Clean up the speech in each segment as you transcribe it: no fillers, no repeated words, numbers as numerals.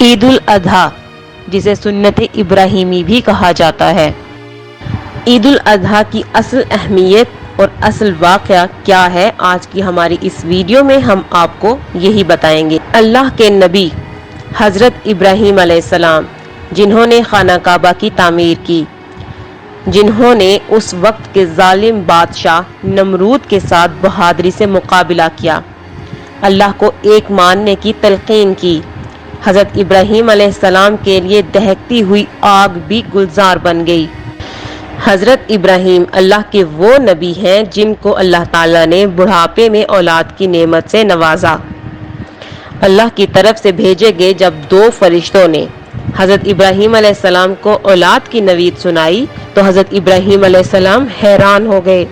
عید الاضحیٰ جسے سنت ابراہیمی بھی کہا جاتا ہے۔ عید الاضحیٰ کی اصل اہمیت اور اصل واقعہ کیا ہے، آج کی ہماری اس ویڈیو میں ہم آپ کو یہی بتائیں گے۔ اللہ کے نبی حضرت ابراہیم علیہ السلام، جنہوں نے خانہ کعبہ کی تعمیر کی، جنہوں نے اس وقت کے ظالم بادشاہ نمرود کے ساتھ بہادری سے مقابلہ کیا، اللہ کو ایک ماننے کی تلقین کی، حضرت ابراہیم علیہ السلام کے لیے دہکتی ہوئی آگ بھی گلزار بن گئی۔ حضرت ابراہیم اللہ کے وہ نبی ہیں جن کو اللہ تعالیٰ نے بڑھاپے میں اولاد کی نعمت سے نوازا۔ اللہ کی طرف سے بھیجے گئے جب دو فرشتوں نے حضرت ابراہیم علیہ السلام کو اولاد کی نوید سنائی تو حضرت ابراہیم علیہ السلام حیران ہو گئے۔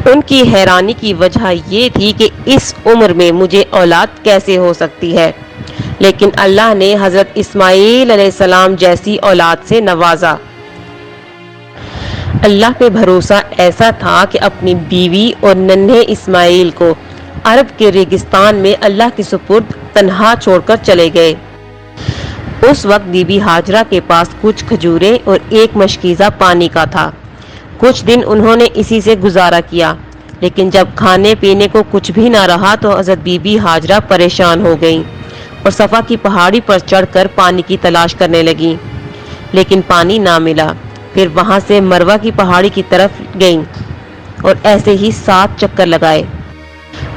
ان کی حیرانی کی وجہ یہ تھی کہ اس عمر میں مجھے اولاد کیسے ہو سکتی ہے، لیکن اللہ نے حضرت اسماعیل علیہ السلام جیسی اولاد سے نوازا۔ اللہ پہ بھروسہ ایسا تھا کہ اپنی بیوی اور ننھے اسماعیل کو عرب کے ریگستان میں اللہ کے سپرد تنہا چھوڑ کر چلے گئے۔ اس وقت بی بی ہاجرہ کے پاس کچھ کھجوریں اور ایک مشکیزہ پانی کا تھا۔ کچھ دن انہوں نے اسی سے گزارا کیا، لیکن جب کھانے پینے کو کچھ بھی نہ رہا تو حضرت بی بی ہاجرہ پریشان ہو گئیں اور صفا کی پہاڑی پر چڑھ کر پانی کی تلاش کرنے لگیں، لیکن پانی نہ ملا۔ پھر وہاں سے مروہ کی پہاڑی کی طرف گئیں اور ایسے ہی 7 چکر لگائے۔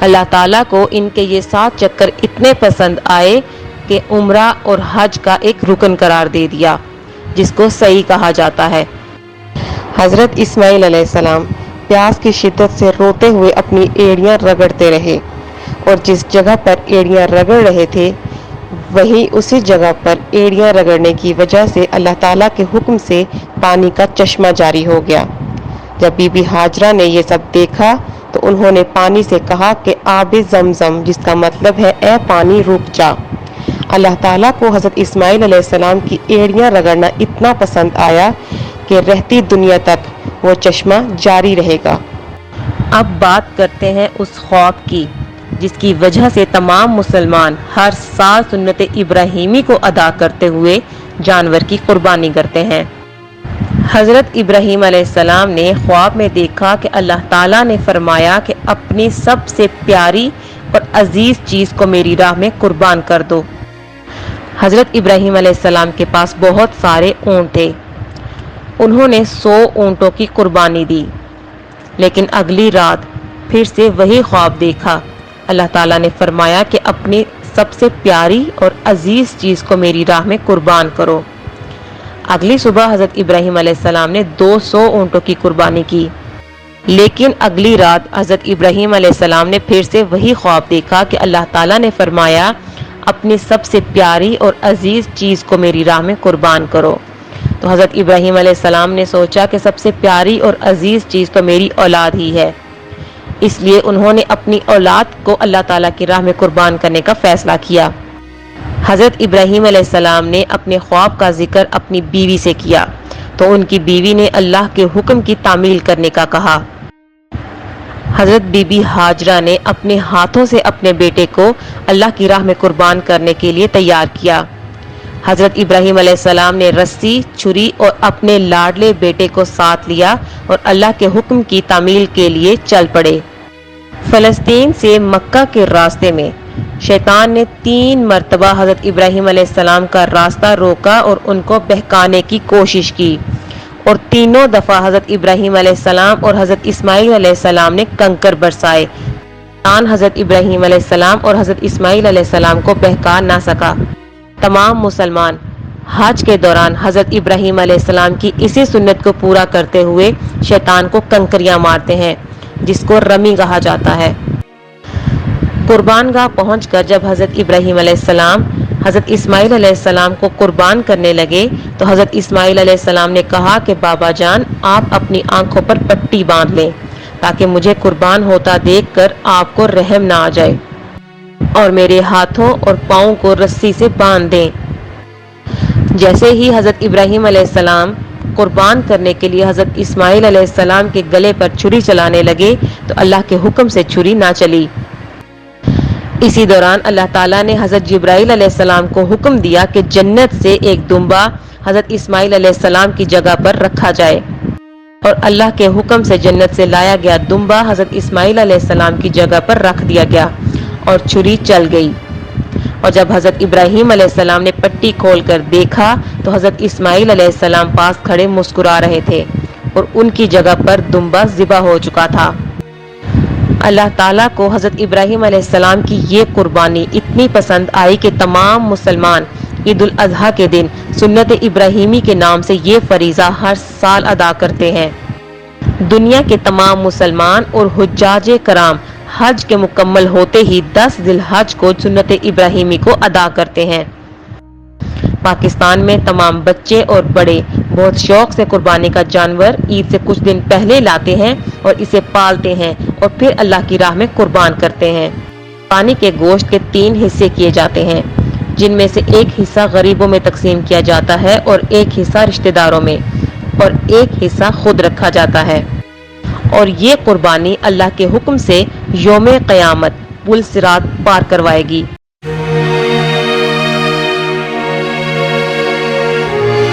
اللہ تعالیٰ کو ان کے یہ 7 چکر اتنے پسند آئے کہ عمرہ اور حج کا ایک رکن قرار دے دیا، جس کو سعی کہا جاتا ہے۔ حضرت اسماعیل علیہ السلام پیاس کی شدت سے روتے ہوئے اپنی ایڑیاں رگڑتے رہے، اور جس جگہ پر ایڑیاں رگڑ رہے تھے وہیں اسی جگہ پر ایڑیاں رگڑنے کی وجہ سے اللہ تعالیٰ کے حکم سے پانی کا چشمہ جاری ہو گیا۔ جب بی بی ہاجرہ نے یہ سب دیکھا تو انہوں نے پانی سے کہا کہ آب زمزم، جس کا مطلب ہے اے پانی رک جا۔ اللہ تعالیٰ کو حضرت اسماعیل علیہ السلام کی ایڑیاں رگڑنا اتنا پسند آیا کہ رہتی دنیا تک وہ چشمہ جاری رہے گا۔ اب بات کرتے ہیں اس خواب کی جس کی وجہ سے تمام مسلمان ہر سال سنت ابراہیمی کو ادا کرتے ہوئے جانور کی قربانی کرتے ہیں۔ حضرت ابراہیم علیہ السلام نے خواب میں دیکھا کہ اللہ تعالیٰ نے فرمایا کہ اپنی سب سے پیاری اور عزیز چیز کو میری راہ میں قربان کر دو۔ حضرت ابراہیم علیہ السلام کے پاس بہت سارے اونٹ تھے، انہوں نے 100 اونٹوں کی قربانی دی، لیکن اگلی رات پھر سے وہی خواب دیکھا۔ اللہ تعالیٰ نے فرمایا کہ اپنی سب سے پیاری اور عزیز چیز کو میری راہ میں قربان کرو۔ اگلی صبح حضرت ابراہیم علیہ السلام نے 200 اونٹوں کی قربانی کی، لیکن اگلی رات حضرت ابراہیم علیہ السلام نے پھر سے وہی خواب دیکھا کہ اللہ تعالیٰ نے فرمایا اپنی سب سے پیاری اور عزیز چیز کو میری راہ میں قربان کرو۔ تو حضرت ابراہیم علیہ السلام نے سوچا کہ سب سے پیاری اور عزیز چیز تو میری اولاد ہی ہے، اس لیے انہوں نے اپنی اولاد کو اللہ تعالیٰ کی راہ میں قربان کرنے کا فیصلہ کیا۔ حضرت ابراہیم علیہ السلام نے اپنے خواب کا ذکر اپنی بیوی سے کیا تو ان کی بیوی نے اللہ کے حکم کی تعمیل کرنے کا کہا۔ حضرت بی بی ہاجرہ نے اپنے ہاتھوں سے اپنے بیٹے کو اللہ کی راہ میں قربان کرنے کے لیے تیار کیا۔ حضرت ابراہیم علیہ السلام نے رسی، چھری اور اپنے لاڈلے بیٹے کو ساتھ لیا اور اللہ کے حکم کی تعمیل کے لیے چل پڑے۔ فلسطین سے مکہ کے راستے میں شیطان نے 3 مرتبہ حضرت ابراہیم علیہ السلام کا راستہ روکا اور ان کو بہکانے کی کوشش کی، اور تینوں دفعہ حضرت ابراہیم علیہ السلام اور حضرت اسماعیل علیہ السلام نے کنکر برسائے۔ شیطان حضرت ابراہیم علیہ السلام اور حضرت اسماعیل علیہ السلام کو بہکا نہ سکا۔ تمام مسلمان حج کے دوران حضرت ابراہیم علیہ السلام کی اسی سنت کو پورا کرتے ہوئے شیطان کو کنکریاں مارتے ہیں، جس کو رمی کہا جاتا ہے۔ قربان گاہ پہنچ کر جب حضرت ابراہیم علیہ السلام حضرت اسماعیل علیہ السلام کو قربان کرنے لگے تو حضرت اسماعیل علیہ السلام نے کہا کہ بابا جان، آپ اپنی آنکھوں پر پٹی باندھ لیں تاکہ مجھے قربان ہوتا دیکھ کر آپ کو رحم نہ آ جائے، اور میرے ہاتھوں اور پاؤں کو رسی سے باندھ دیں۔ جیسے ہی حضرت ابراہیم علیہ السلام قربان کرنے کے لیے حضرت اسماعیل علیہ السلام کے گلے پر چھری چلانے لگے تو اللہ کے حکم سے چھری نہ چلی۔ اسی دوران اللہ تعالیٰ نے حضرت جبرائیل علیہ السلام کو حکم دیا کہ جنت سے ایک دمبا حضرت اسماعیل علیہ السلام کی جگہ پر رکھا جائے، اور اللہ کے حکم سے جنت سے لایا گیا دمبا حضرت اسماعیل علیہ السلام کی جگہ پر رکھ دیا گیا اور چھری چل گئی۔ اور جب حضرت ابراہیم علیہ السلام نے پٹی کھول کر دیکھا تو حضرت اسماعیل علیہ السلام پاس کھڑے مسکرا رہے تھے اور ان کی جگہ پر دمبا ذبح ہو چکا تھا۔ اللہ تعالیٰ کو حضرت ابراہیم علیہ السلام کی یہ قربانی اتنی پسند آئی کہ تمام مسلمان عید الاضحیٰ کے دن سنت ابراہیمی کے نام سے یہ فریضہ ہر سال ادا کرتے ہیں۔ دنیا کے تمام مسلمان اور حجاج کرام حج کے مکمل ہوتے ہی 10 ذی الحج کو سنت ابراہیمی کو ادا کرتے ہیں۔ پاکستان میں تمام بچے اور بڑے بہت شوق سے قربانی کا جانور عید سے کچھ دن پہلے لاتے ہیں اور اسے پالتے ہیں اور پھر اللہ کی راہ میں قربان کرتے ہیں۔ قربانی کے گوشت کے 3 حصے کیے جاتے ہیں، جن میں سے ایک حصہ غریبوں میں تقسیم کیا جاتا ہے اور ایک حصہ رشتہ داروں میں اور ایک حصہ خود رکھا جاتا ہے، اور یہ قربانی اللہ کے حکم سے یوم قیامت پل صراط پار کروائے گی۔